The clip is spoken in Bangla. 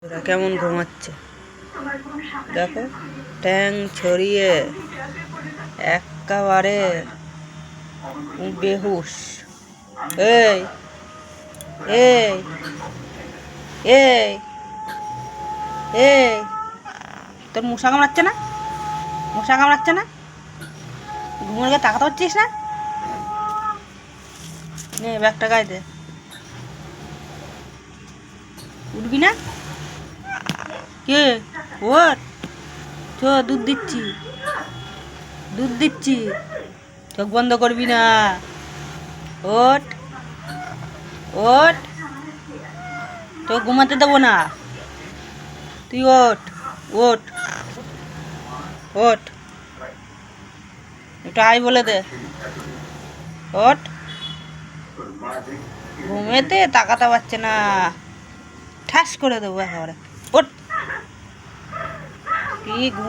ওরা কেমন ঘুমাচ্ছে দেখো, ট্যাং ছড়িয়ে একেবারে বেহুশ। এই এই এই এই তোর মশা কামড়াচ্ছে না? মশা কামড়াচ্ছে না? ঘুমোর গিয়ে তাকাতে পারছিস না? নে ব্যাগটা গায়ে দে। উঠবি না? কে? ওর চ, দুধ দিচ্ছি, দুধ দিচ্ছি, চোখ বন্ধ করবি না। ওঠ ওঠ, তো ঘুমাতে দেবো না। তুই ওঠ ওঠ ওঠ, একটু হাই বলে দে। ওঠ, ঘুমেতে তাকাতে পারছে না, ঠাস করে দেবো একেবারে। ওঠ, কি ঘুম।